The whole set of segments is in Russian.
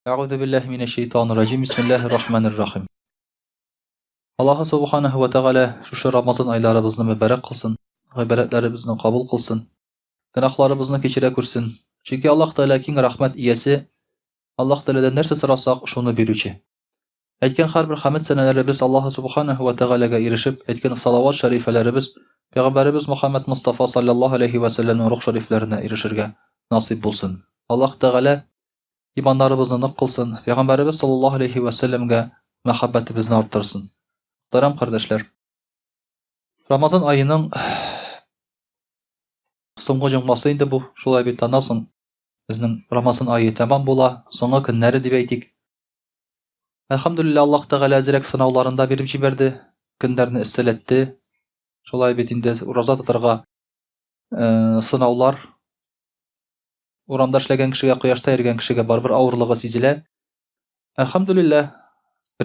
أعوذ بالله من الشيطان الرجيم بسم الله الرحمن الرحيم. Allahu subhanahu wa ta'ala şu Ramazan aylarımızı mübarek kılsın. Gıybetlerimizni kabul kılsın. Günahlarımızı keçire kursun. Çünkü Allah Teala king rahmet iyesi. Allah Teala'dan nerse sorasak şunu berüçi. Aytgan har bir hamd senelerimiz Allah subhanahu wa ta'alaga erişip aytgan salavat şerifelerimiz Peygamberimiz Muhammed Mustafa sallallahu aleyhi ve sellem'in ruh şeriflerine erişirge nasip bulsun. Allah Teala imanlarımızı nık kılsın. Peygamberimiz sallallahu aleyhi ve sellem'ge muhabbetimizni arttırsın. Muhterem kardeşler, Ramazan ayının soңгы жумасы инде bu. Şulay bir tanasın. Bizning Ramazan ayı tamam bola, soңгы günleri dip aytik. Elhamdülillah Allah Teala azirek sınavlarında berip jiberdi. Günlerini isteletdi. Şulay bitinde roza tutarga sınavlar uramda işlegen kişiге, quyoshda ergen kişiге baribir avırlığı sezile. Elhamdülillah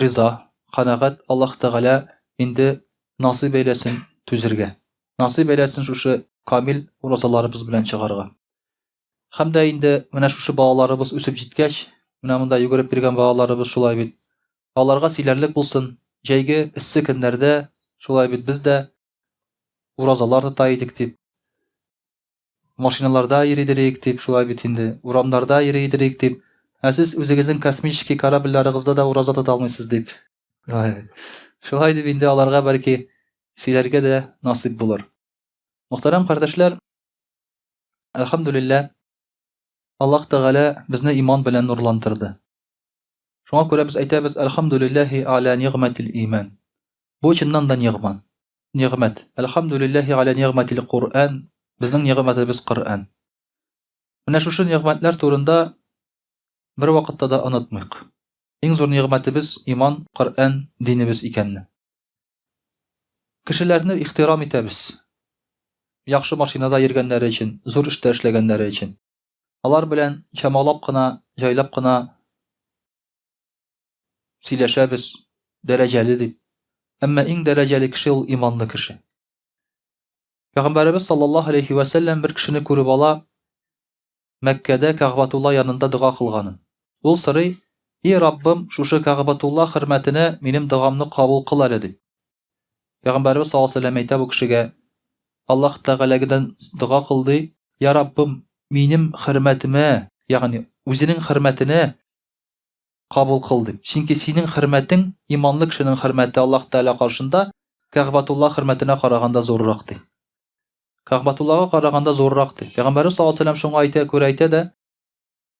riza, qanaat Allah Teala indi nasip eylesin tüzürge. Nasip eylesin şuşu kamil rozalarımız bilen çıgarga. Hamda indi mena şuşu bağlarımız üsüp jitkech, mena munda yugurip bergen bağlarımız şulay bit. Alarga silerlik bulsun. Jaygi issi günlerde şulay bit biz de rozalarni taydik dip. Maşinalarda yeridirik dip şulay bit indi. Uramlarda yeridirik dip. Siz özegizin kosmik karabillerinizde da roza tutalmıysız dip. Şulay dip indi alarga belki silerge de nasip bulur. Muhterem kardeşler, elhamdülillah Allah Teala bizni iman bilen nurlandırdı. Şuna göre biz aytamiz elhamdülillahi ala ni'metil iman. Bu içinden de ni'met. Elhamdülillahi ala ni'metil Kur'an. Bizning ni'metimiz Kur'an. Mana şu ni'metler turunda bir vaqtda da unutmayık. Eng zor ni'metimiz iman, Kur'an, dinimiz ekanini. Kişilerni ihtiram etamiz. Yaxşı maşinada yergenleri için, zor işte işlegenleri için. Alar bilen çamalap qına, jaylap qına sileşebiz, dereceli dip. Ama en dereceli kişi ol imanlı kişi. Peygamberimiz sallallahu aleyhi ve sellem bir kişini körüp ala Mekke'de Ka'batullah yanında dua kılganın. Ol soruy, "Ey Rabbim, şuşu Ka'batullah hürmetine benim duamni kabul kıl dedi." Peygamberimiz sallallahu aleyhi ve sellem ayta bu kişiге Allah Teala'dan dua kıldı. "Ya Rabbim, benim hürmetime, yani özünün hürmetine kabul kıldı. Çünkü senin hürmetin imanlı kişinin hürmeti Allah Teala karşında Ka'batullah hürmetine karaganda zorraktı. Ka'batullah'a karaganda zorraktı. Peygamberimiz sallallahu aleyhi ve sellem şunu ayta da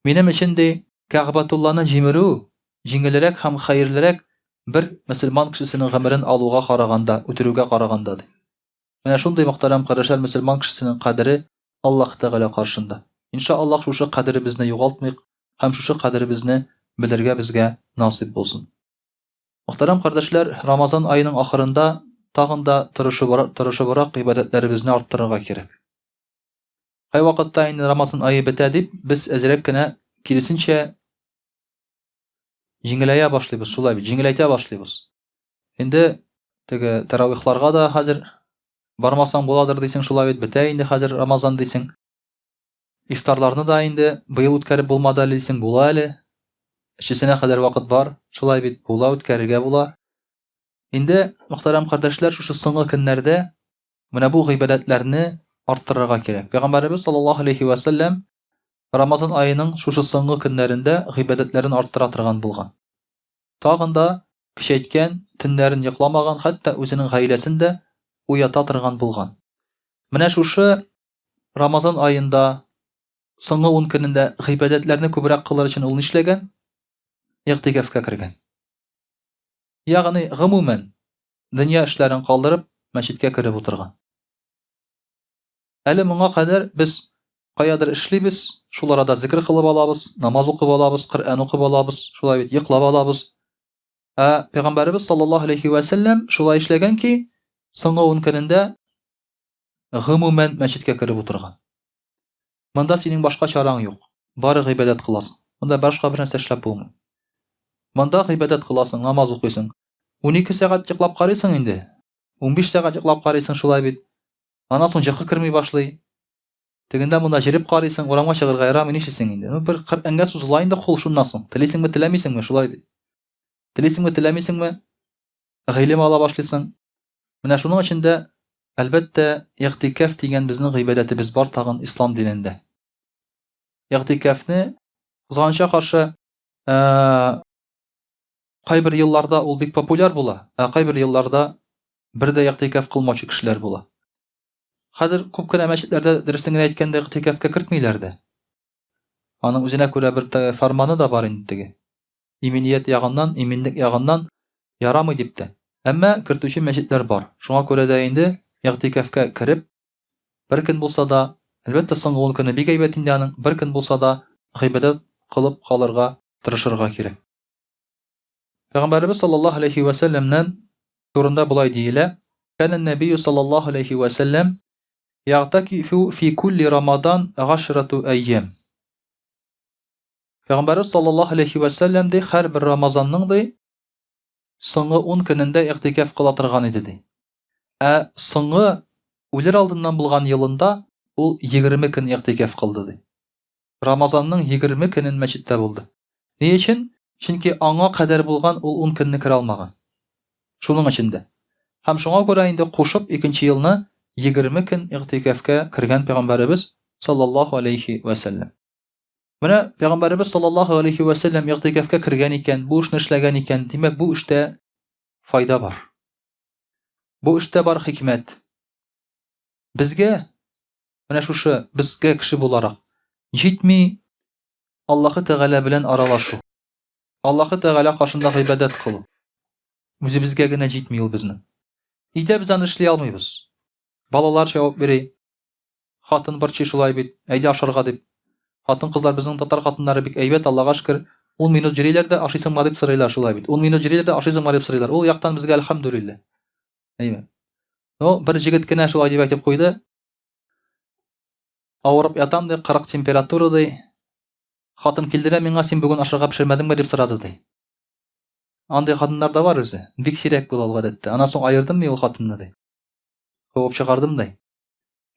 benim için de Ka'batullah'ın jimiru jingilerek hem hayırlarek bir Müslüman kişisinin gemirin aluğa karaganda, ötürüge karagandadır. Yani şunday muhterem kardeşler, Müslüman kişisinin kaderi Allah Teala karşında. İnşallah şu kaderi bizne yoğaltmayık, hem şu kaderi bizne bilirge bizge nasip olsun. Muhterem kardeşler, Ramazan ayının ahırında tağında tırışıbarak ibadetlerimizni arttırırga kerek. Hay vakitta indi Ramazan ayı bitedip biz ezrekkine kilisinçe jingileye başlayız, sulay bir jingileyte başlayız. Indi tege teravihlarga da hazır barmasan boladır deysin, şulay bite indi hazır Ramazan deysin. İftarlarını da indi bıyıl ütkärip bulmadı deysin, bula eli. İçisine kadar vakit var, şulay bit bula ütkärige bula. Indi muhterem kardeşler şu soňgy günlerde mena bu ibadetlerini arttırırga kerek. Peygamberimiz sallallahu aleyhi ve sellem Ramazan ayının şu soňgy günlerinde ibadetlerini arttıra turgan bolgan. Tagында kişi etken tinlerin ýyklamagan, hatta özüniň gaýlesinde uyata turgan bolgan. Mena şu Ramazan ayında soňgy 10 gününde ibadetlerini köbürek kılar için ol işlegen, ýygtygafka kirgen. Yani gumumen dünya işlerini kaldırıp meşitke kirip oturgan. Eli muňa kadar biz qayadır işlibis, şulara da zikir kılıp alabız, namaz okup alabız, Kur'an okup alabız, şulay bit ýyklap alabız. Peygamberimiz sallallahu aleyhi ve sellem şulay işlegen ki soňgy 10 gününde gumumen meşitke kirip oturgan. Manda senin başka çaraň ýok. Bary ibadet kılasyň. Manda başka bir narsa işlep bolmaýar. Manda ibadet kılasyň, namaz okuýsyň. 12 saat ýyklap garaýsyň indi. 15 saat ýyklap garaýsyň şulay bit. Ana soň ýyky kirmey başlay. Тегендә монда җиреп карыйсың, урамга чыгарга ярамый, нишлисең инде? Бер Коръәнгә сузылай инде кул шуннан соң. Телисеңме, теләмисеңме, шулай бит. Телисеңме, теләмисеңме, гыйлем ала башлыйсың. Менә шуның өчен дә әлбәттә игътикаф дигән безнең гыйбадәтебез бар тагын ислам динендә. Игътикафны кызганычка каршы кайбер елларда ул бик популяр була, кайбер елларда бер дә игътикаф кылмаучы кешеләр була. Хәзер күп кенә мәчетләрдә дөресен генә әйткәндә игътикафка кертмиләр дә. Аның үзенә күрә бер фарманы да бар инде теге. Иминiyet ягыннан, иминлек ягыннан ярамый дип тә. Әмма кертүче мәчетләр бар. Шуңа күрә дә инде игътикафка кереп, бер көн булса да, әлбәттә соңгы 10 көне бик әйбәт инде аның, бер көн булса да гыйбадәт кылып калырга тырышырга кирәк. Пәйгамбәрбез саллаллаһу алейхи ва салламнан турында булай диелә: "Кана набий саллаллаһу алейхи ва саллям я'такифу фи кулли рамадан 10 әйям." Пәйгамбәрбез саллаллаһу алейхи ва саллям ди һәр бер Рамазанның ди соңгы 10 көнендә игътикаф кыла торган иде ди. Соңгы үлер алдыннан булган елында ул 20 көн игътикаф кылды ди. Рамазанның 20 көнен мәчеттә булды. Ни өчен? Чөнки аңа кадәр булган ул 10 көнне керә алмаган. Шуның өчен дә. Һәм шуңа күрә инде кушып икенче елны 20 көн игътикафка кергән Пәйгамбәрбез саллаллаһу алейхи ва саллям. Менә Пәйгамбәрбез саллаллаһу алейхи ва саллям игътикафка кергән икән, бу эшне эшләгән икән, димәк бу эштә файда бар. Бу эштә бар хикмәт. Безгә менә шушы безгә кеше буларак җитми Аллаһы Тәгалә белән аралашу. Аллаһы Тәгалә каршында гыйбадәт кылу. Үзебезгә генә җитми ул безнең. Өйдә без аны эшли алмыйбыз. Балалар җавап бирә. Хатын борчый шулай бит, әйдә ашарга дип. Хатын-кызлар безнең татар хатыннары бик әйбәт, Аллаһка шөкер. 10 минут җөриләр дә ашыйсыңмы дип сорыйлар шулай бит. 10 минут җөриләр дә ашыйсыңмы дип сорыйлар. Ул яктан безгә әлхәмдүлилләh. Әйе. Бер җегет кенә шулай дип әйтеп куйды. Авырып ятам ди, 40 температура ди. Хатын килдерә миңа, син бүген ашарга пешермәдеңме дип сорады ди. Андый хатыннар да бар үзе. Бик сирәк була ул гадәттә. Ана соң аердым мин ул хатынны ди. Куып чыгардым ди.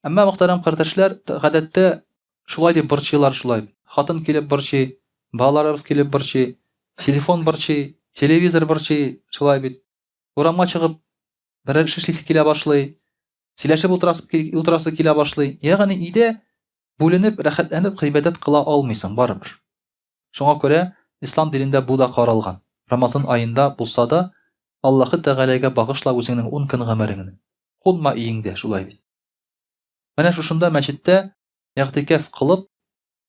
Әмма мөхтәрәм кардәшләр, гадәттә шулай дип борчыйлар шулай. Хатын килеп борчый, балаларыбыз килеп борчый, телефон борчый, телевизор борчый, шулай бит. Урамга чыгып берәр эш эшлисе килә башлый, сөйләшеп утырасы килә башлый. Ягъни өйдә бүленеп, рәхәтләнеп гыйбадәт кыла алмыйсың барыбер. Шуңа күрә ислам динендә бу да каралган. Рамазан айында булса да Аллаһы Тәгаләгә багышла үзеңнең 10 көн гомереңне. Кунма өеңдә шулай бит. Менә шушында мәчеттә игътикаф кылып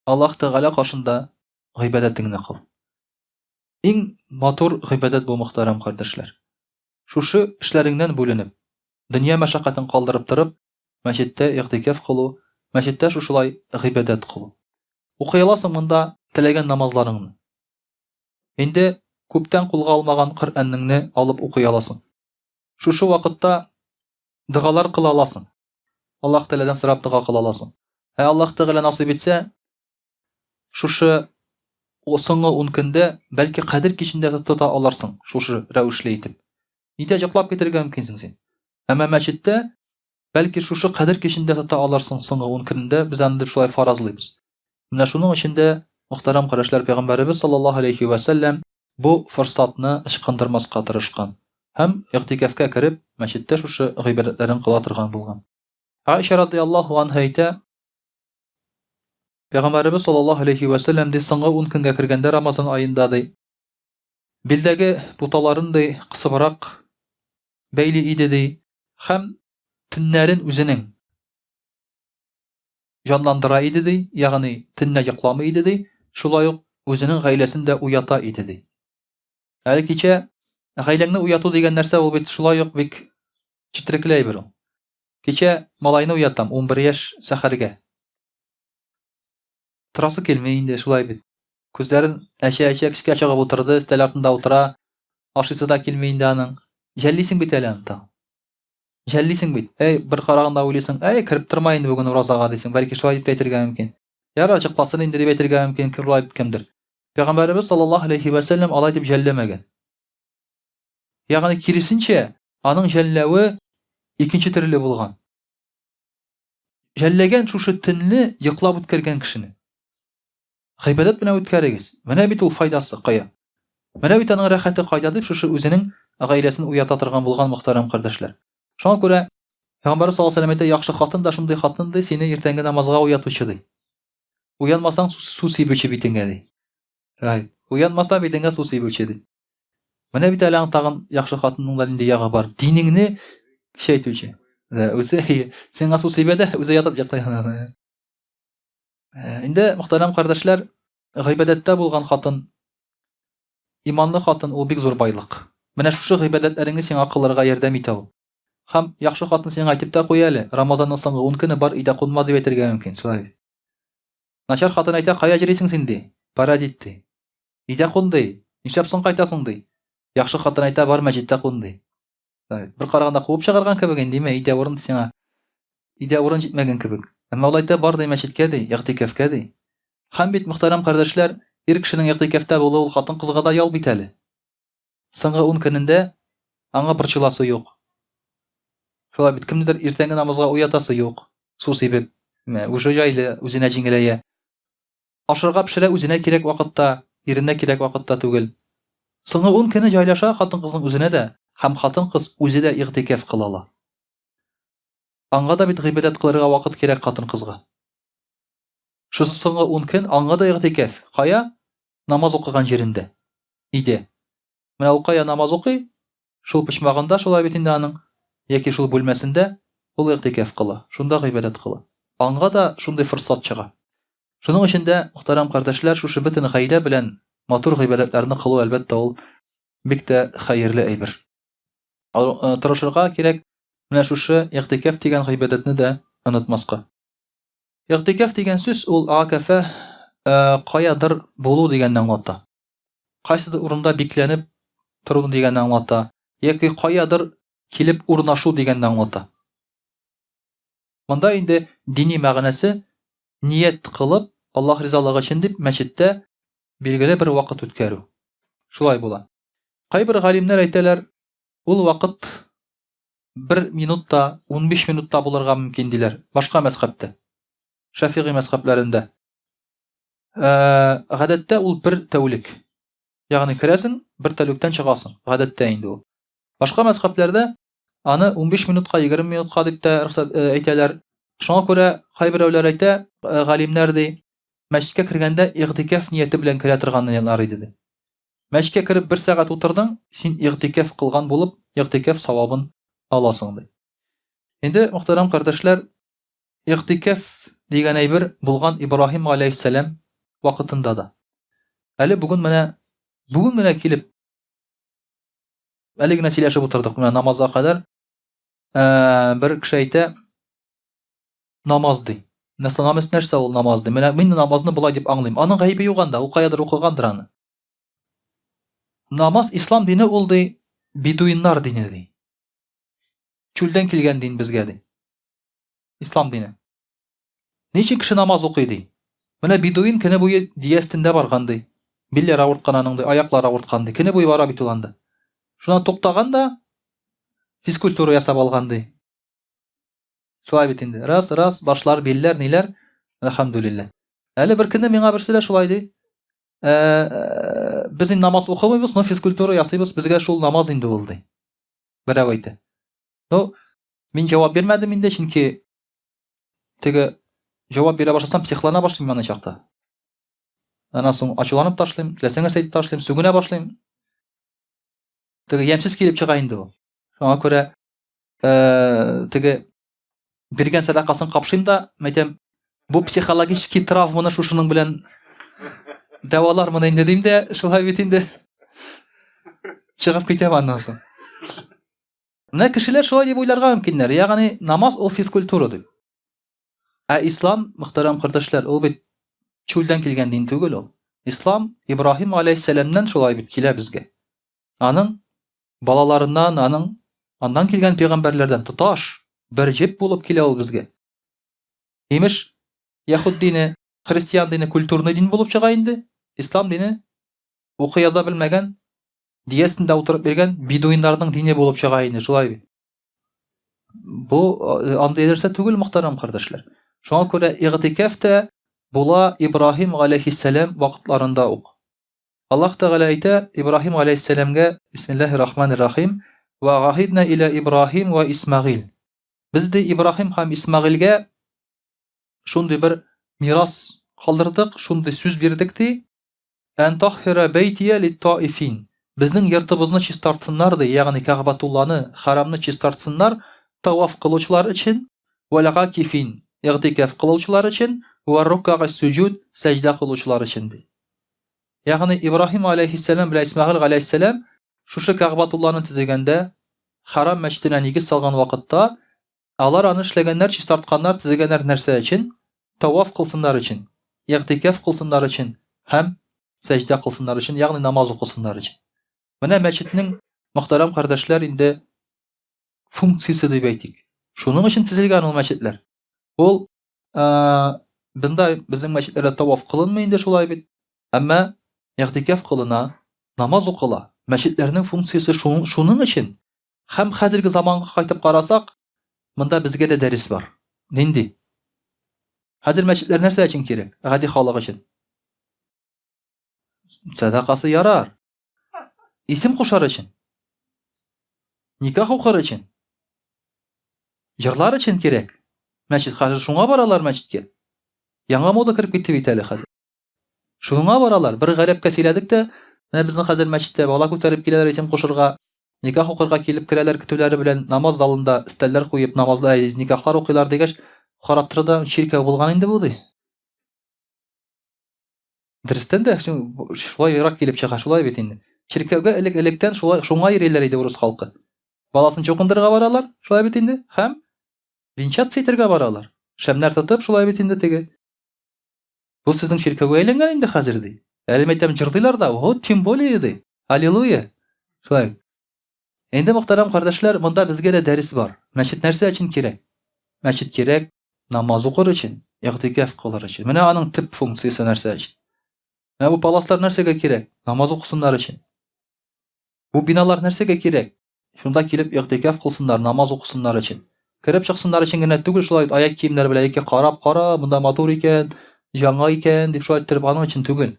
Аллаһ Тәгалә каршында гыйбадәтеңне кыл. Иң матур гыйбадәт бу мөхтәрәм кардәшләр. Шушы эшләреңнән бүленеп, дөнья мәшәкатен калдырып торып, мәчеттә игътикаф кылу, мәчеттә шушылай гыйбадәт кылу. Укый аласың монда теләгән намазларыңны. Инде күптән кулга алмаган Коръәнеңне алып укый аласың. Шушы вакытта дугалар кыла аласың. Аллаһ Тәгаләдән сорап дуга кыла аласың. Аллаһ Тәгалә насыйп итсә, шушы соңгы 10 көндә бәлки Кадир кичендә тота аларсың, шушы рәвешле итеп. Өйдә җаклап китергә мөмкинсең син. Әмма мәчеттә бәлки шушы Кадир кичендә тота аларсың соңгы 10 көндә, без аны дип шулай фаразлыйбыз. Менә шуның өчен дә мөхтәрәм кардәшләр, Пәйгамбәрбез саллаллаһу алейхи ва саллям бу форсатны ычкындырмаска тырышкан һәм игътикафка кереп, мәчеттә шушы гыйбадәтләрен кыла торган булган. Аиша радиллаһу анха әйтә: Пәйгамбәрбез саллаллаһу алейхи ва саллям ди соңгы 10 көнгә кергәндә Рамазан аенда ди билдәге путаларын ди кысыбрак бәйли иде ди һәм төннәрен үзенең җанландыра иде ди, ягъни төнне йокламый иде ди, шулай ук үзенең гаиләсен дә уята иде ди. Әле кичә гаиләңне уяту дигән нәрсә ул бит шулай ук бик четерекләй бер ул. Кичә малайны уятам 11 яшь сәхәргә. Торасы килмәй инде шулай бит. Күзләрен әчә-әчә кичкә чыгып утырды, стәл артында утыра, ашыйсы да килмәй инде аның. Җәллисең бит әле анда. Җәллисең бит. Бер караганда уйлыйсың, кирип тормай инде бүген уразага дисең, бәлки шулай дип әйтергә мөмкин. Яра чыкласын инде дип әйтергә мөмкин, шулай дип кемдер. Пәйгамбәрбез саллаллаһу алейхи ва саллям алай дип җәлләмәгән. Ягъни киресенчә, аның җәлләве икенче төрле булган. жәлләгән шушы төнне йоклап үткәргән кешене гыйбадат белән үткәрегез. Менә бит ул файдасы кая. Менә бит аның рәхәте кайда дип шушы үзенең гаиләсен уята торган булган мөхтәрәм кардәшләр. Шуңа күрә Пәйгамбәр саллаллаһу алейһи ва сәлләм әйтә, яхшы хатын да шундый хатын ди, сине иртәнге намазга уятучы ди. Уянмасаң су сибүче битеңгә ди. Рай. Уянмаса битеңгә су сибүче ди. Менә бит әле тагын яхшы хатынның да нинди ягы бар. Динеңне кичәйтүче. Үзе сиңа су сибәдә, үзе ятып яклый. Инде мөхтәрәм кардәшләр, гыйбадәттә булган хатын, иманлы хатын ул бик зур байлык. Менә шушы гыйбадәтләреңне сиңа кылырга ярдәм итә ул. Һәм яхшы хатын сиңа әйтеп тә куя әле, Рамазанның соңгы 10 көне бар, өйдә кунма дип әйтергә мөмкин. Шулай. Начар хатын әйтә, кая йөрисең син ди? Паразит ди. Өйдә кун ди. Нишләп соң кайтасың ди? Яхшы хатын әйтә, бар мәчеттә кун ди. Бер караганда куып чыгарган кебек индеме, өйдә урын сиңа. Өйдә урын җитмәгән кебек. Әмма ул әйтә, бар ди мәчеткә ди, игътикафка ди. Һәм бит мөхтәрәм кардәшләр, ир кешенең игътикафта булуы ул хатын кызга да ял бит әле. Соңгы 10 көнендә аңа борчыласы юк. Шулай бит кемнедер иртәнге намазга уятасы юк. Су сибеп, үзе җайлы, үзенә җиңеләя. Ашырга пешерә үзенә кирәк вакытта, иренә кирәк вакытта түгел. Соңгы 10 көне җайлаша хатын-кызның үзенә дә, һәм хатын-кыз үзе дә игътикаф кылала. Аңа да бит гыйбадат кылырга вакыт кирәк хатын-кызга. Шу соңгы 10 көн аңа да игътикаф. Кая? Намаз укыган җирендә. Иде. Менә ул кая намаз укый? Шул почмагында шулай бит инде аның, яки шул бүлмәсендә ул игътикаф кыла. Шунда гыйбадат кыла. Аңа да шундый форсат чыга. Шуның өчен дә, мөхтәрәм кардәшләр, шушы бөтен гаилә белән матур гыйбадәтләрне кылу әлбәттә ул бик тә хәерле әйбер. Тырышырга кирәк менә шушы игътикаф дигән гыйбадәтне дә онытмаска. Игътикаф дигән сүз ул акафа каядыр булу дигәнне аңлата. Кайсыдыр урында бикләнеп тору дигәнне аңлата, яки каядыр килеп урнашу дигәнне аңлата. Монда инде дини мәгънәсе ният кылып, Аллаһ ризалыгы өчен дип мәчеттә билгеле бер вакыт үткәрү. Шулай була. Кайбер галимнәр әйтәләр, ул вакыт 1 минутта, 15 минутта булырга мөмкин диләр. Башка мәзһәбтә. Шафигый мәзһәбләрендә. Гадәттә ул 1 тәүлек. Ягъни керәсең, 1 тәүлектән чыгасың. Гадәттә инде ул. Башка мәзһәбләрдә аны 15 минутка, 20 минутка дип тә әйтәләр. Шуңа күрә кайберәүләр әйтә, галимнәр ди, мәчеткә кергәндә игътикаф нияте белән керә торганнар иде ди. Мәчеткә кереп 1 сәгать утырдың, син игътикаф кылган булып, игътикаф савабын аласың ди. Инде мөхтәрәм кардәшләр, игътикаф дигән әйбер булган Ибраһим алейһиссәлам вакытында да. Әле бүген генә килеп әле генә сөйләшеп утырдык менә намазга кадәр. Бер кеше әйтә, намаз ди. Нәрсә ул намаз ди? Менә мин намазны булай дип аңлыйм. Аның гаибе юк анда, ул каядыр укыгандыр аны. Намаз ислам дине ул ди, бедуиннар дине ди. Чүлдән килгән дин безгә ди. Ислам дине. Ничек кеше намаз укый ди? Менә бедуин көне буе диястендә барган ди. Билләр авырткан аның ди, аяклары авырткан ди. Көне буе бара бит ул анда. Шуннан туктаган да физкультура ясап алган ди. Шулай бит инде. Раз, башлар, билләр, ниләр? Әлхәмдүлилләh. Әле бер көнне миңа берсе дә шулай ди. Без инде намаз укымыйбыз, но физкультура ясыйбыз, безгә шул намаз инде ул ди. Берәү әйтә. Ну, мин җавап бирмәдем инде, чөнки теге җавап бирә башласам психлана башлыйм аны чакта. Аннан соң ачуланып ташлыйм, теләсәңә әйтеп ташлыйм, сүгенә башлыйм. Теге ямсыз килеп чыга инде ул. Шуңа күрә теге биргән садакасын капшыйм да, әйтәм, бу психологический травманы шушының белән дәвалар моны инде дим дә, шулай бит инде. Чыгып китәм аннан соң. Менә кешеләр шулай дип уйларга мөмкиннәр. Ягъни намаз ул физкультура ди. Ислам, мөхтәрәм кардәшләр, ул бит чүлдән килгән дин түгел ул. Ислам Ибраһим алейһиссәламнан шулай бит килә безгә. Аның балаларыннан, андан килгән пәйгамбәрләрдән тоташ бер җеп булып килә ул безгә. Имеш, яһуд дине, христиан дине культурный дин булып чыга инде. Ислам дине укый яза белмәгән, диясендә утырып биргән бедуиннарның дине булып чыга инде, шулай бит. Бу андый нәрсә түгел, мөхтәрәм кардәшләр. Шуңа күрә игътикаф та була Ибраһим алейхиссалам вакытларында ук. Аллаһ Тәгалә әйтә Ибраһим алейхиссаламга: Бисмиллаһир-рахманир-рахим. Ва гахидна иля Ибраһим ва Исмагил. Без ди Ибраһим һәм Исмагилгә шундый бер мирас калдырдык, шундый сүз бирдек ди: Ан таххира байтия лит-таифин. Безнең йортыбызны чистартсыннар ди, ягъни Кәгъбәтулланы, харамны чистартсыннар таваф кылучылар өчен, ва лагакифин, игътикаф кылучылар өчен, ва рукъа суджуд, сәҗдә кылучылар өчен ди. Ягъни Ибраһим алейхиссалам белән Исмагил алейхиссалам шушы Кәгъбәтулланы төзегәндә, харам мәчетенә нигез салган вакытта, алар аны эшләгәннәр, чистартканнар, төзегәннәр нәрсә өчен? Таваф кылсыннар өчен, игътикаф кылсыннар өчен һәм сәҗдә кылсыннар өчен, ягъни намаз укысыннар өчен. Менә мәчетнең, мөхтәрәм кардәшләр, инде функциясе дип әйтик. Шуның өчен төзелгән ул мәчетләр. Ул бында безнең мәчетләрдә таваф кылынмый инде шулай бит. Әмма игътикаф кылына, намаз укыла. Мәчетләрнең функциясе шуның өчен. Һәм хәзерге заманга кайтып карасак, монда безгә дә дәрес бар. Нинди? Хәзер мәчетләр нәрсә өчен кирәк? Гади халык өчен. Садакасы ярар. Исем кушар өчен. Никах укыр өчен. Җырлар өчен кирәк. Мәчет хәзер шуңа баралар мәчеткә. Яңа мода кирип китте бит әле хәзер. Шуңа баралар. Бер гарәпкә сөйләдек тә, менә безнең хәзер мәчеттә бала күтәреп киләләр исем кушырга, никах укырга килеп керәләр көтүләре белән, намаз залында стәлләр куеп намазда никахлар укыйлар дигәч, карап торда чиркәү булган инде бу ди. Дөрестән дә шулай ярак килеп чыга, шулай бит инде. Чиркәүгә элек-электән шуңа йөриләр иде урыс халкы. Баласын чукындырга баралар, шулай бит инде, һәм венчация итәргә баралар. Шәмнәр тотып, шулай бит инде теге. Бу сезнең чиркәүгә әйләнгән инде хәзер ди. Әле мәйтәм җырлыйлар да, вот тем более ди. Аллилуйя. Шулай. Инде мөхтәрәм кардәшләр, монда безгә дә дәрес бар. Мәчет нәрсә өчен кирәк? Мәчет кирәк намаз укыр өчен, игътикаф кылыр өчен. Менә аның төп функциясе нәрсә өчен? Менә бу паласлар нәрсәгә кирәк? Намаз укысыннар өчен. Бу биналар нәрсәгә кирәк? Шунда килеп игътикаф кылсыннар, намаз укысыннар өчен. Кирип чыксыннар өчен генә түгел, шулай аяк киемнәр белән яки карап, монда матур икән, яңа икән дип шулай иттереп аның өчен түгел.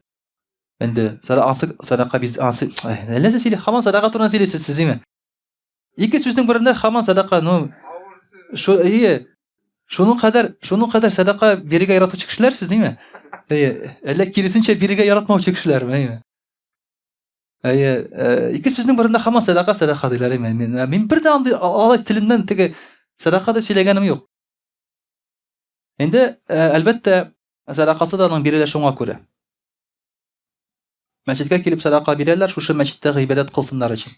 Инде садака biz әллә сез һаман садака турында сөйлисез сез име? Ике сүзнең берендә һаман садака, шуның кадәр садака бирергә яратучы кешеләр сез име? Әллә киресенчә бирергә яратмаучы кешеләрме? Ике сүзнең берендә һаман садака диләр име? Мин бер дә андый алай телемнән теге садака дип сөйләгәнем юк. Инде әлбәттә садакасы да аның бирелә шуңа күрә. Мәчеткә килеп садака бирәләр, шушы мәчеттә гыйбадәт кылсыннар өчен.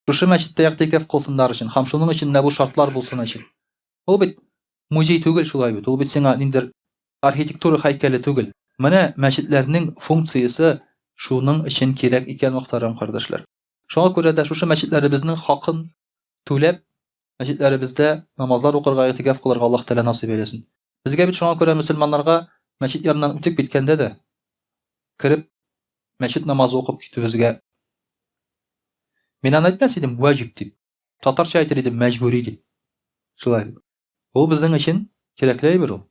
Шушы мәчеттә игътикаф кылсыннар өчен, һәм шуның өчен бу шартлар булсын өчен. Ул бит музей түгел шулай бит. Ул бит сиңа ниндер архитектура һәйкәле түгел. Менә мәчетләрнең функциясе шуның өчен кирәк икән, мөхтәрәм кардәшләр. Шуңа күрә дә шушы мәчетләребезнең хакын түләп, мәчетләребездә намазлар укырга, игътикаф кылырга Аллаһ Тәгалә насыйп әйтсен. Безгә бит шуңа күрә мөселманнарга мәчет яныннан үтеп киткәндә дә кирип мәчет намазы укып китүебезгә мин аны әйтмәс идем ваҗиб дип. Татарча әйтер идем мәҗбүри дип. Шулай. Ул безнең өчен кирәкле әйбер ул.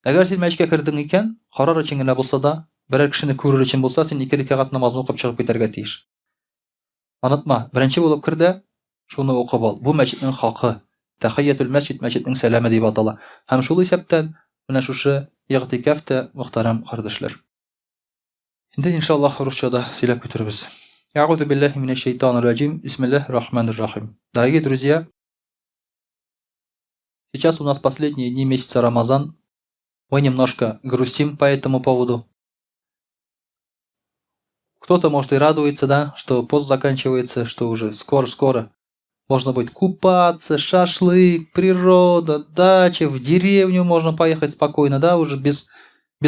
Әгәр син мәчеткә кирдең икән, карар өчен генә булса да, берәр кешене күрер өчен булса, син 2 рәкәгать намазны укып чыгып китәргә тиеш. Онытма, беренче булып кирдә, шуны укып ал. Бу мәчетнең хакы. Тахиятул мәсҗид, мәчетнең сәламе дип атала. Һәм шул исәптән менә шушы игътикаф та, мөхтәрәм кардәшләр. Инде иншаллаһ русчада сөйләп китербез. А'удhu billahi minash shaitanir rajim. Bismillahir-rahmanir-rahim. Дорогие друзья, сейчас у нас последние дни месяца Рамазан. Мы немножко грустим по этому поводу. Кто-то, может, и радуется, да, что пост заканчивается, что уже скоро можно будет купаться, шашлык, природа, дача, в деревню можно поехать спокойно, да, уже без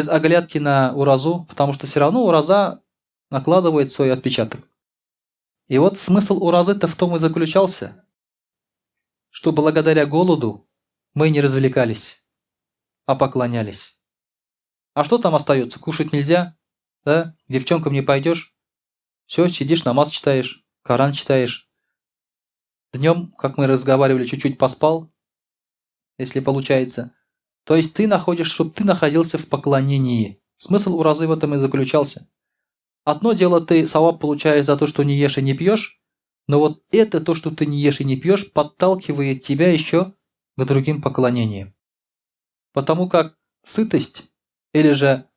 оглядки на уразу, потому что все равно ураза накладывает свой отпечаток. И вот смысл уразы-то в том и заключался, что благодаря голоду мы не развлекались, а поклонялись. А что там остается? Кушать нельзя, да? К девчонкам не пойдешь. Все, сидишь, намаз читаешь, Коран читаешь. Днем, как мы разговаривали, чуть-чуть поспал, если получается. То есть ты находишь, чтобы ты находился в поклонении. Смысл уразы в этом и заключался. Одно дело, ты саваб получаешь за то, что не ешь и не пьешь, но вот это то, что ты не ешь и не пьешь, подталкивает тебя еще к другим поклонениям. Потому как сытость или же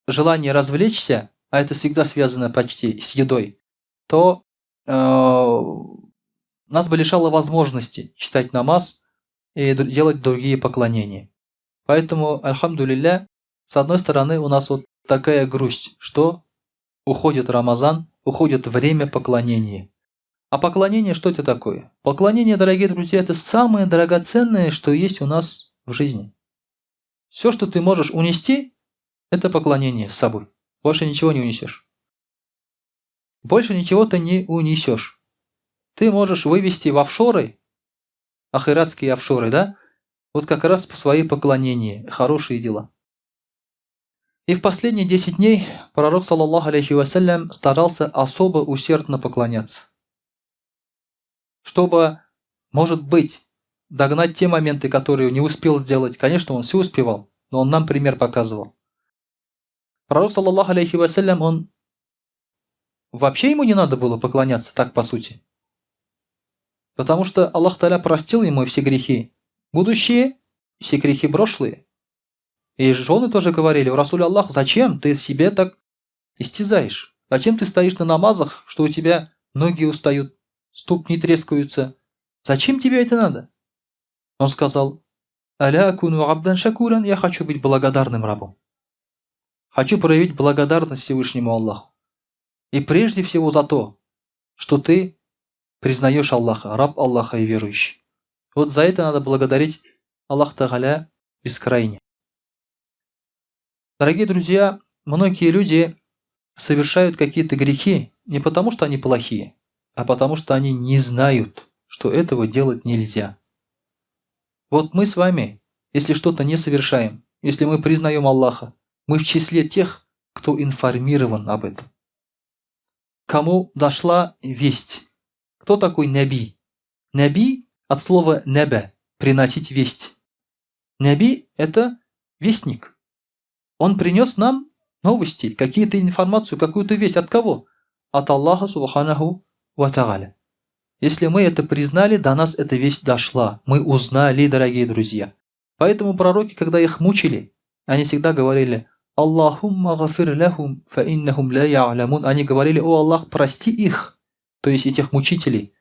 желание развлечься, а это всегда связано почти с едой, то нас бы лишало возможности читать намаз и делать другие поклонения. Поэтому, альхамдулилля, с одной стороны у нас вот такая грусть, что уходит Рамазан, уходит время поклонения. А поклонение, что это такое? Поклонение, дорогие друзья, это самое драгоценное, что есть у нас в жизни. Все, что ты можешь унести, это поклонение с собой. Больше ничего не унесешь. Больше ничего ты не унесешь. Ты можешь вывести в офшоры, ахиратские офшоры, да? Вот как раз по свои поклонения, хорошие дела. И в последние 10 дней пророк, саллаллаху алейхи вассалям, старался особо усердно поклоняться. Чтобы, может быть, догнать те моменты, которые не успел сделать. Конечно, он все успевал, но он нам пример показывал. Пророк, саллаллаху алейхи вассалям, он вообще ему не надо было поклоняться так по сути. Потому что Аллах Та'аля простил ему все грехи будущие, все грехи прошлые. И жены тоже говорили: у Расуля Аллах, зачем ты себе так истязаешь? Зачем ты стоишь на намазах, что у тебя ноги устают, ступни трескаются? Зачем тебе это надо? Он сказал: «Аля акуну абдан шакуран», я хочу быть благодарным рабом. Хочу проявить благодарность Всевышнему Аллаху. И прежде всего за то, что ты признаешь Аллаха, раб Аллаха и верующий. Вот за это надо благодарить Аллах Тааля бескрайне. Дорогие друзья, многие люди совершают какие-то грехи не потому, что они плохие, а потому, что они не знают, что этого делать нельзя. Вот мы с вами, если что-то не совершаем, если мы признаем Аллаха, мы в числе тех, кто информирован об этом. Кому дошла весть. Кто такой наби? Наби от слова неба – приносить весть. Наби – это вестник. Он принес нам новости, какие-то информацию, какую-то весть. От кого? От Аллаха Субханаху ва Тааля. Если мы это признали, до нас эта весть дошла. Мы узнали, дорогие друзья. Поэтому пророки, когда их мучили, они всегда говорили: «Аллахумма гафир лахум, фа иннахум ла я'лямун». Они говорили: «О Аллах, прости их», то есть этих мучителей,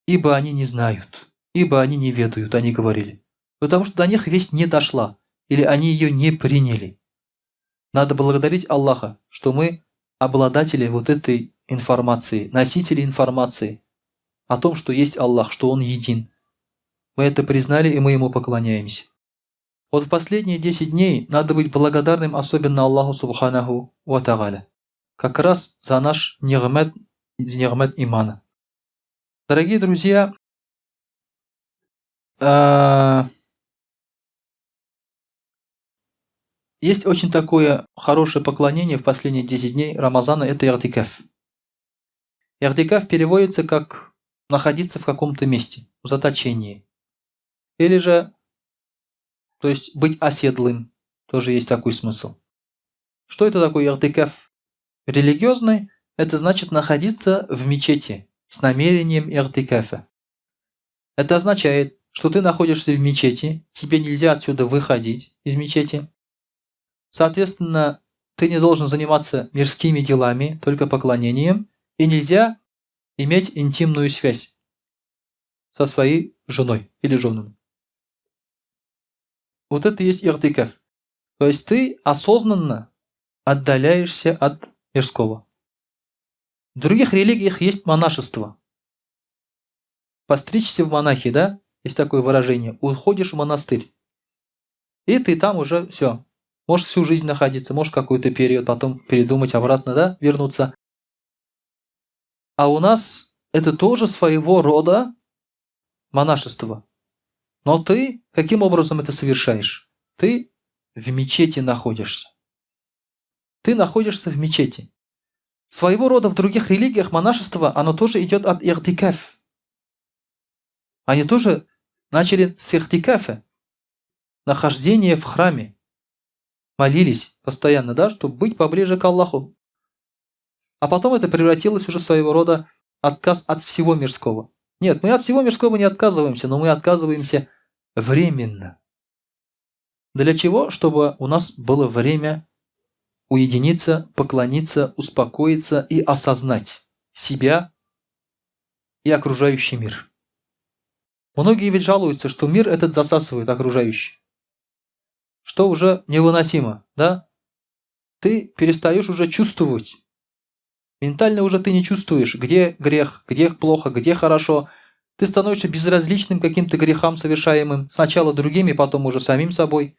ибо они не знают, ибо они не ведают, они говорили. Потому что до них весть не дошла, или они ее не приняли. Надо благодарить Аллаха, что мы обладатели вот этой информации, носители информации о том, что есть Аллах, что Он един. Мы это признали, и мы Ему поклоняемся. Вот в последние 10 дней надо быть благодарным особенно Аллаху Субханаху ва Тааля. Как раз за наш нигмат имана. Дорогие друзья, есть очень такое хорошее поклонение в последние 10 дней Рамазана – это и'тикаф. И'тикаф переводится как находиться в каком-то месте, в заточении. Или же, то есть быть оседлым, тоже есть такой смысл. Что это такое и'тикаф? Религиозный – это значит находиться в мечети с намерением и'тикафа. Это означает, что ты находишься в мечети, тебе нельзя отсюда выходить из мечети. Соответственно, ты не должен заниматься мирскими делами, только поклонением, и нельзя иметь интимную связь со своей женой или женами. Вот это и есть и'тикаф. То есть ты осознанно отдаляешься от мирского. В других религиях есть монашество. Постричься в монахи, да? Есть такое выражение. Уходишь в монастырь. И ты там уже все. Можешь всю жизнь находиться, можешь какой-то период потом передумать обратно, да? Вернуться. А у нас это тоже своего рода монашество. Но ты каким образом это совершаешь? Ты в мечети находишься. Ты находишься в мечети. Своего рода в других религиях монашество, оно тоже идет от и'тикаф. Они тоже начали с и'тикафа. нахождение в храме. Молились постоянно, да, чтобы быть поближе к Аллаху. А потом это превратилось уже в своего рода отказ от всего мирского. Нет, мы от всего мирского не отказываемся, но мы отказываемся временно. Для чего? Чтобы у нас было время уединиться, поклониться, успокоиться и осознать себя и окружающий мир. Многие ведь жалуются, что мир этот засасывает окружающий. Что уже невыносимо, да? Ты перестаешь уже чувствовать. Ментально уже ты не чувствуешь, где грех, где плохо, где хорошо. Ты становишься безразличным к каким-то грехам, совершаемым сначала другими, потом уже самим собой.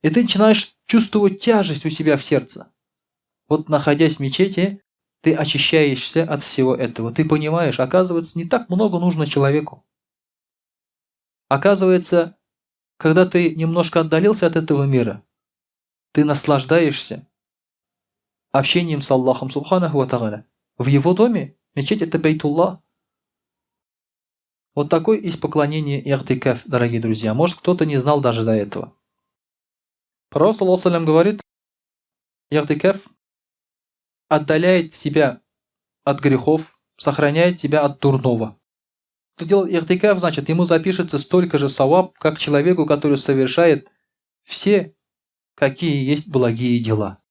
И ты начинаешь чувствовать тяжесть у себя в сердце. Вот находясь в мечети, ты очищаешься от всего этого. Ты понимаешь, оказывается, не так много нужно человеку. Оказывается, когда ты немножко отдалился от этого мира, ты наслаждаешься общением с Аллахом Субханаху ва Тааля. В его доме мечеть это Бейтуллах. Вот такое есть поклонение и'тикаф, дорогие друзья. Может, кто-то не знал даже до этого. Пророк, саллаллаху алейхи говорит, и'тикаф отдаляет себя от грехов, сохраняет себя от дурного. Кто делает и'тикаф, значит, ему запишется столько же саваб, как человеку, который совершает все, какие есть благие дела.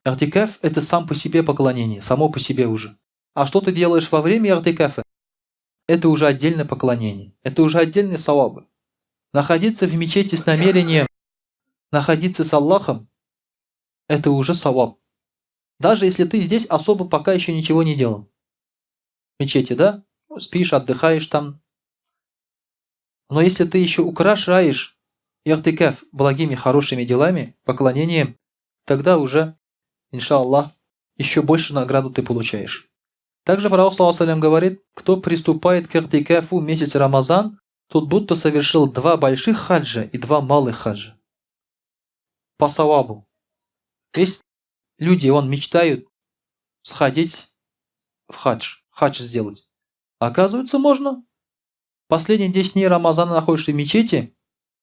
И'тикаф – это сам по себе поклонение, само по себе уже. А что ты делаешь во время и'тикафа? Это уже отдельное поклонение, это уже отдельные савабы. Находиться в мечети с намерением находиться с Аллахом – это уже саваб. Даже если ты здесь особо пока еще ничего не делал. В мечети, да? Спишь, отдыхаешь там. Но если ты еще украшаешь и'тикаф благими, хорошими делами, поклонением, тогда уже, иншаллах, еще больше награду ты получаешь. Также пророк, саллаллаху алейхи говорит, кто приступает к и'тикафу в месяц Рамазан, тот будто совершил 2 больших хаджа и 2 малых хаджа. По савабу. Есть люди, мечтают сходить в хадж сделать. Оказывается, можно. Последние 10 дней Рамазана находишься в мечети,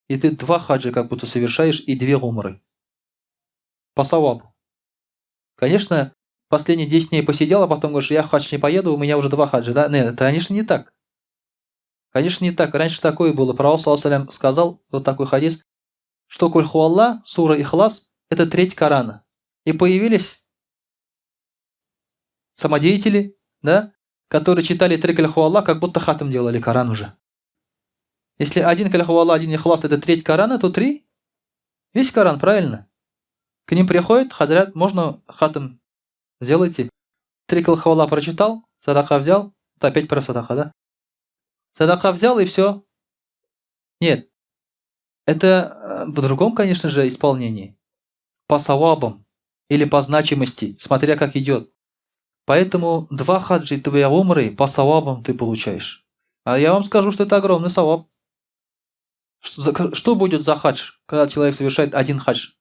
и ты 2 хаджа как будто совершаешь и 2 умры. По савабу. Конечно, последние 10 дней посидел, а потом говоришь, я в хадж не поеду, у меня уже 2 хаджа. Да? Нет, это, конечно, не так. Конечно, не так. Раньше такое было. Пророк, саллаллаху алейхи сказал, вот такой хадис, что Куль Хуалла, сура Ихлас, это треть Корана. И появились самодеятели, да, которые читали 3 Куль Хуалла, как будто хатам делали Коран уже. Если 1 Куль Хуалла, 1 Ихлас это треть Корана, то 3 весь Коран, правильно? К ним приходит, хазрят, можно хатам сделайте. 3 Куль Хуалла прочитал, садака взял, это опять про садака, да? Садака взял и все. Нет. Это по другому, конечно же, исполнении. По савабам или по значимости, смотря как идет. Поэтому 2 хаджи и 2 умры по савабам ты получаешь. А я вам скажу, что это огромный саваб. Что будет за хадж, когда человек совершает 1 хадж?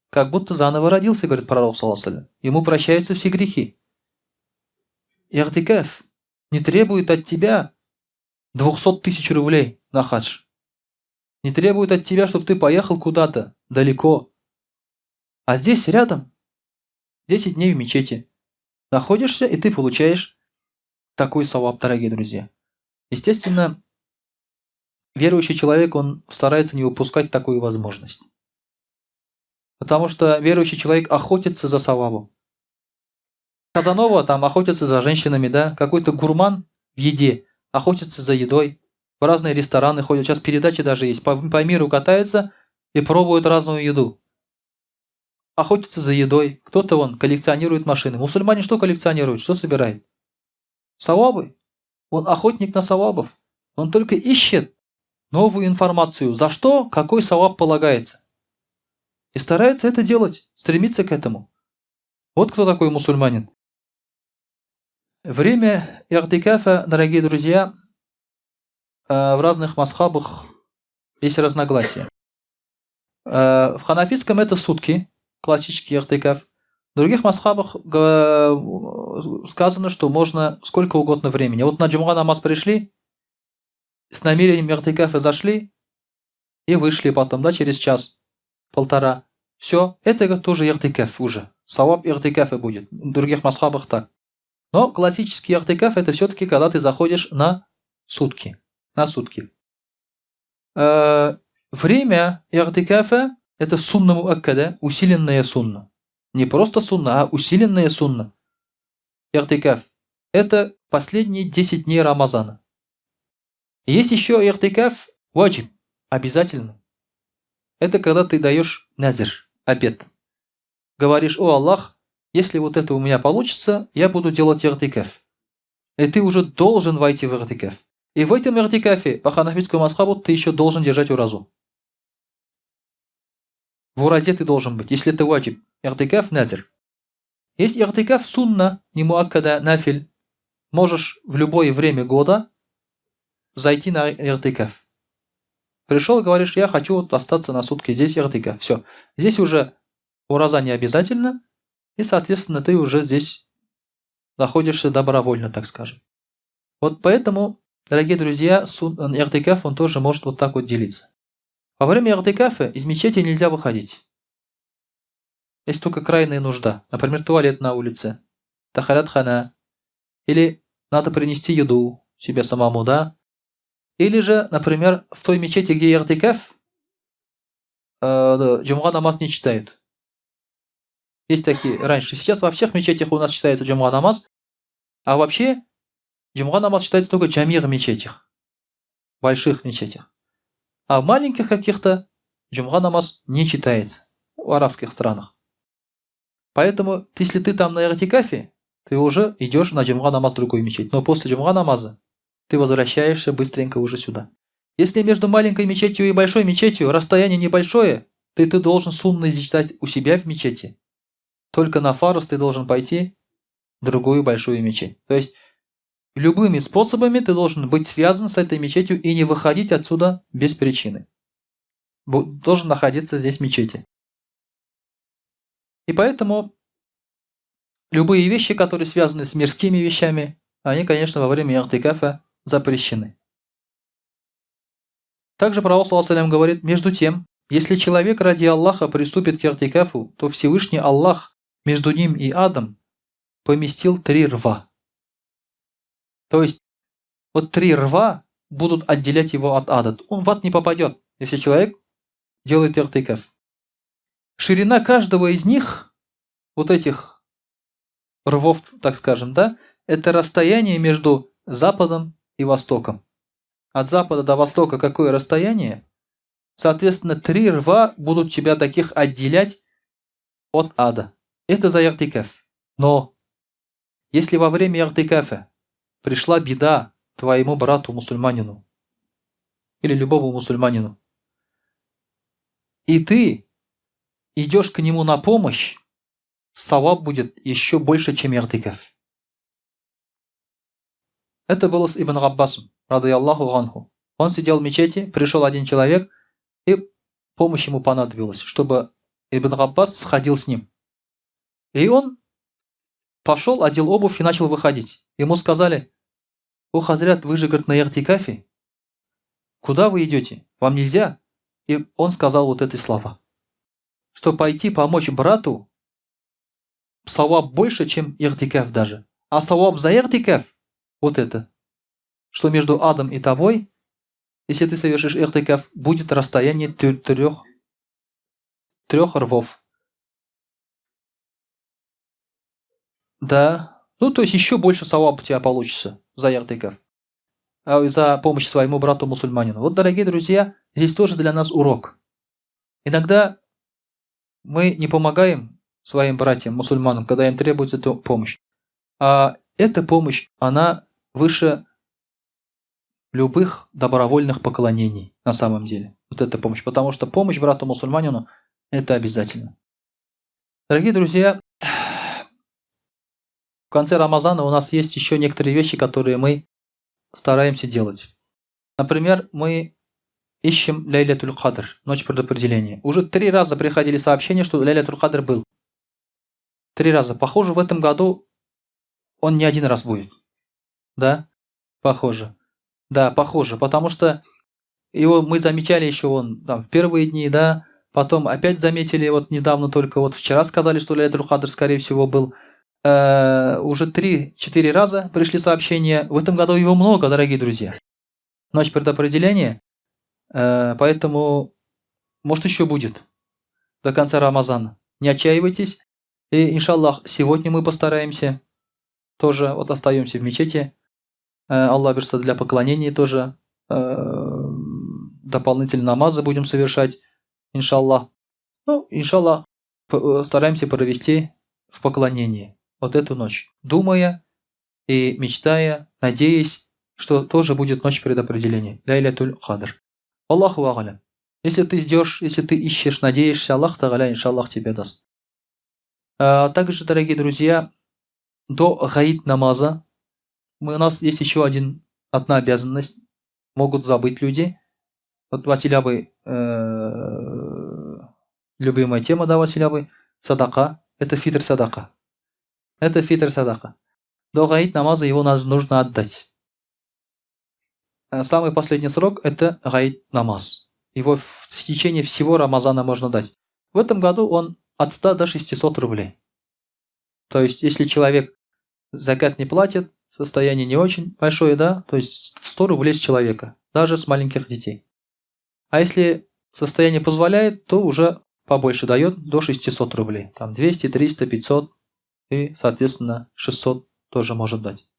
Как будто заново родился, говорит пророк, саллаллаху алейхи. Ему прощаются все грехи. И'тикаф не требует от тебя 200 тысяч рублей на хадж. Не требует от тебя, чтобы ты поехал куда-то далеко. А здесь рядом 10 дней в мечети. Находишься, и ты получаешь такой саваб, дорогие друзья. Естественно, верующий человек, он старается не упускать такую возможность. Потому что верующий человек охотится за савабом. Казанова там охотится за женщинами, да? Какой-то гурман в еде охотится за едой. В разные рестораны ходят. Сейчас передачи даже есть. По миру катаются и пробуют разную еду. Охотится за едой. Кто-то коллекционирует машины. Мусульмане что коллекционируют? Что собирает? Савабы. Он охотник на савабов. Он только ищет новую информацию. За что, какой саваб полагается. И старается это делать. Стремится к этому. Вот кто такой мусульманин. Время и'тикафа, дорогие друзья, в разных масхабах есть разногласия. В ханафитском это сутки. Классический и'тикаф. В других масхабах сказано, что можно сколько угодно времени. Вот на джумга намаз пришли, с намерением и'тикафа зашли, и вышли потом, да, через час-полтора. Все, это тоже и'тикаф уже. Саваб и'тикафа будет. В других масхабах так. Но классический и'тикаф это все-таки когда ты заходишь на сутки. На сутки. Время и'тикафа это сунна муаккада, усиленная сунна. Не просто сунна, а усиленная сунна. И'тикаф это последние 10 дней Рамазана. Есть еще и'тикаф ваджиб, обязательно. Это когда ты даешь назир, обет. Говоришь: о Аллах, если вот это у меня получится, я буду делать и'тикаф. И ты уже должен войти в и'тикаф. И в этом и'тикафе, по ханафитскому масхабу, ты еще должен держать уразу. В уразе ты должен быть, если это ваджиб. И'тикаф назир. Есть и'тикаф сунна, не муаккада, нафиль. Можешь в любое время года зайти на и'тикаф. Пришел и говоришь: я хочу вот остаться на сутки здесь, и'тикаф. Все. Здесь уже ураза не обязательно, и, соответственно, ты уже здесь находишься добровольно, так скажем. Вот поэтому, дорогие друзья, и'тикаф, он тоже может вот так вот делиться. Во время и'тикафа из мечети нельзя выходить. Есть только крайняя нужда. Например, туалет на улице, тахарат хана, или надо принести еду себе самому, да? Или же, например, в той мечети, где и'тикаф, джумга намаз не читают. Есть такие раньше. Сейчас во всех мечетях у нас читается джумга намаз, а вообще джумга намаз читается только в джамир мечетях, больших мечетях. А в маленьких каких-то джумга намаз не читается в арабских странах. Поэтому, если ты там на и'тикафе, ты уже идешь на джумга намаз в другую мечеть. Но после джумга намаза ты возвращаешься быстренько уже сюда. Если между маленькой мечетью и большой мечетью расстояние небольшое, ты должен сунны зачитать у себя в мечети. Только на фарз ты должен пойти в другую большую мечеть. То есть любыми способами ты должен быть связан с этой мечетью и не выходить отсюда без причины. Должен находиться здесь в мечети. И поэтому любые вещи, которые связаны с мирскими вещами, они, конечно, во время и'тикафа запрещены. Также пророк саллаллаху алейхи ва саллям говорит: между тем, если человек ради Аллаха приступит к и'тикафу, то Всевышний Аллах между ним и адом поместил 3 рва. То есть вот 3 рва будут отделять его от ада. Он в ад не попадет, если человек делает и'тикаф. Ширина каждого из них, вот этих рвов, так скажем, да, это расстояние между западом и востоком. От запада до востока какое расстояние? Соответственно, 3 рва будут тебя таких отделять от ада. Это за и'тикаф. Но если во время и'тикафа пришла беда твоему брату-мусульманину или любому мусульманину, и ты идешь к нему на помощь, саваб будет еще больше, чем и'тикаф. Это было с Ибн Аббасом, радийаллаху анху. Он сидел в мечети, пришел один человек, и помощь ему понадобилась, чтобы Ибн Аббас сходил с ним. И он пошел, одел обувь и начал выходить. Ему сказали: о хазрят, вы же, говорит, на и'тикафе. Куда вы идете? Вам нельзя. И он сказал вот эти слова: что пойти помочь брату саваб больше, чем и'тикаф даже. А саваб за и'тикаф, вот это, что между адом и тобой, если ты совершишь и'тикаф, будет расстояние 3 рвов. Да. Ну, то есть еще больше саваб у тебя получится за и'тикаф. За помощь своему брату-мусульманину. Вот, дорогие друзья, здесь тоже для нас урок. Иногда мы не помогаем своим братьям-мусульманам, когда им требуется эта помощь. А эта помощь, она выше любых добровольных поклонений на самом деле. Вот эта помощь. Потому что помощь брату-мусульманину – это обязательно. Дорогие друзья, в конце Рамазана у нас есть еще некоторые вещи, которые мы стараемся делать. Например, мы ищем Лейлятуль Кадр, ночь предопределения. Уже 3 раза приходили сообщения, что Лейлятуль Кадр был. 3 раза. Похоже, в этом году он не 1 раз будет. Да? Похоже. Да, похоже. Потому что Его мы замечали еще там в первые дни, да, потом опять заметили, вот недавно только, вот вчера сказали, что Лейлатуль Кадр, скорее всего, был. Уже 3-4 раза пришли сообщения. В этом году его много, дорогие друзья. Ночь предопределения. Поэтому, может, еще будет до конца Рамазана. Не отчаивайтесь. И, иншаллах, сегодня мы постараемся. Тоже вот остаемся в мечети. Аллах берса для поклонения тоже. Дополнительные намазы будем совершать. Иншаллах. Ну, иншаллах, стараемся провести в поклонении вот эту ночь, думая и мечтая, надеясь, что тоже будет ночь предопределения. Лейлатуль Кадр. Аллаху а'алям. Если ты ждешь, если ты ищешь, надеешься, Аллах Тааля, иншаллах, тебе даст. Также, дорогие друзья, до гаид намаза у нас есть еще одна обязанность. Могут забыть люди. Вот Василябы, любимая тема, да, Василябы, садака. Это фитр садака. Это фитр садака. До гаид намаза его нужно отдать. Самый последний срок – это гаид намаз. Его в течение всего Рамазана можно дать. В этом году он от 100 до 600 рублей. То есть, если человек закат не платит, состояние не очень большое, да, то есть 100 рублей с человека, даже с маленьких детей. А если состояние позволяет, то уже побольше дает, до 600 рублей. Там 200, 300, 500 и, соответственно, 600 тоже может дать.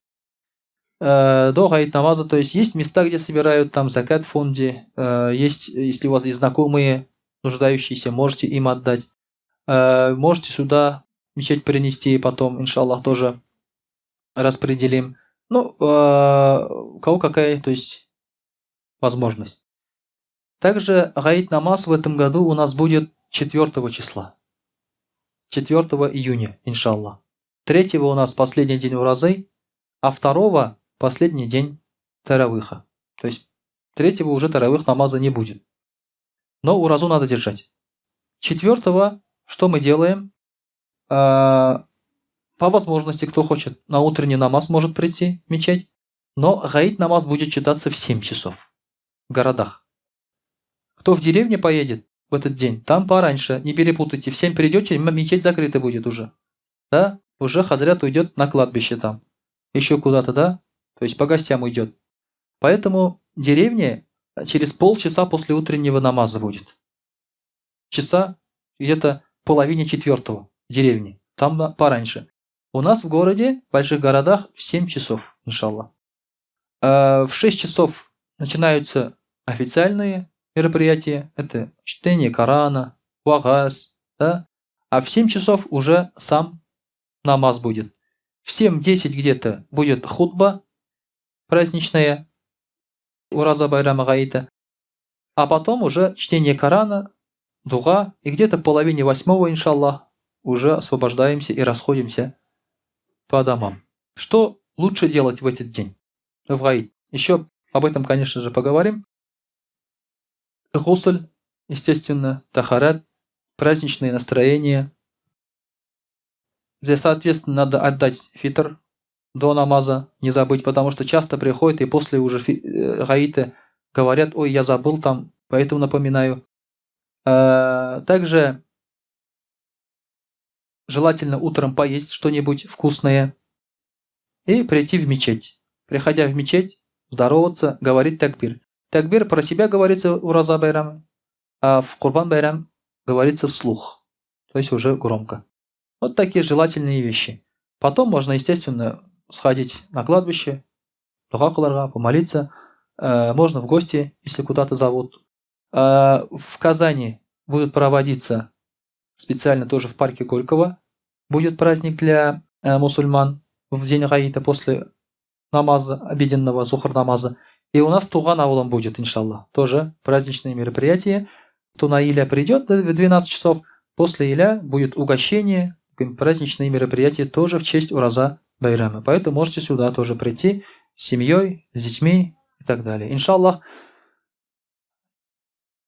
До гаид намаза, то есть места, где собирают там закат в фонде, есть, если у вас есть знакомые, нуждающиеся, можете им отдать. Можете сюда мечеть принести, потом, иншаллах, тоже распределим. Ну, у кого какая, то есть, возможность. Также гаид намаз в этом году у нас будет 4 числа. 4 июня, иншаллах. 3 у нас последний день уразы, а 2 последний день таравыха. То есть 3 уже таравых намаза не будет. Но уразу надо держать. 4 что мы делаем? По возможности, кто хочет, на утренний намаз может прийти в мечеть. Но гаид намаз будет читаться в 7 часов в городах. Кто в деревне поедет в этот день, там пораньше, не перепутайте. В 7 придете, мечеть закрыта будет уже. Да? Уже хазрят уйдет на кладбище там. Еще куда-то, да? То есть по гостям уйдет. Поэтому деревня через полчаса после утреннего намаза будет. Часа где-то половине 4 в деревне. Там пораньше. У нас в городе, в больших городах, в 7 часов, иншаллах. В 6 часов начинаются официальные мероприятия. Это чтение Корана, вагаз, да? А в 7 часов уже сам намаз будет. В 7-10 где-то будет хутба праздничная, ураза байрама гаита. А потом уже чтение Корана, дуга, и где-то половине 8, иншаллах, уже освобождаемся и расходимся по домам. Что лучше делать в этот день? В гаид. Еще об этом, конечно же, поговорим. Гусль, естественно, тахарат, праздничное настроение. Здесь, соответственно, надо отдать фитр до намаза, не забыть, потому что часто приходят и после уже гаита говорят: ой, я забыл там, поэтому напоминаю. Также желательно утром поесть что-нибудь вкусное и прийти в мечеть. Приходя в мечеть, здороваться, говорить такбир. Такбир про себя говорится в ураза байрам, а в курбан байрам говорится вслух, то есть уже громко. Вот такие желательные вещи. Потом можно, естественно, сходить на кладбище, дуга кыларга, помолиться. Можно в гости, если куда-то зовут. В Казани будет проводиться специально тоже в парке Горького. Будет праздник для мусульман в день гаита после намаза, обеденного зухр намаза. И у нас Туган аулом будет, иншаллах. Тоже праздничные мероприятия. Кто на Иля придет в 12 часов, после Иля будет угощение, праздничные мероприятия тоже в честь ураза байрама. Поэтому можете сюда тоже прийти с семьей, с детьми и так далее. Иншаллах,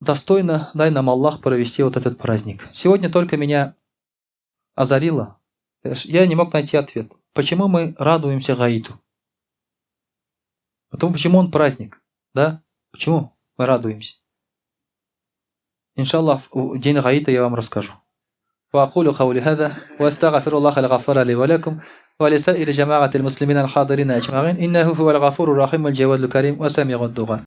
достойно дай нам Аллах провести вот этот праздник. Сегодня только меня озарило. Я не мог найти ответ. Почему мы радуемся гаиту? Почему он праздник? Да? Почему? радуемся. Иншаллах, в день Гаита я вам расскажу. وأقول قولي هذا وأستغفر الله الغفار لي ولكم ولسائر جماعة المسلمين الحاضرين أجمعين إنه هو الغفور الرحيم الجواد الكريم وسميع الدعاء.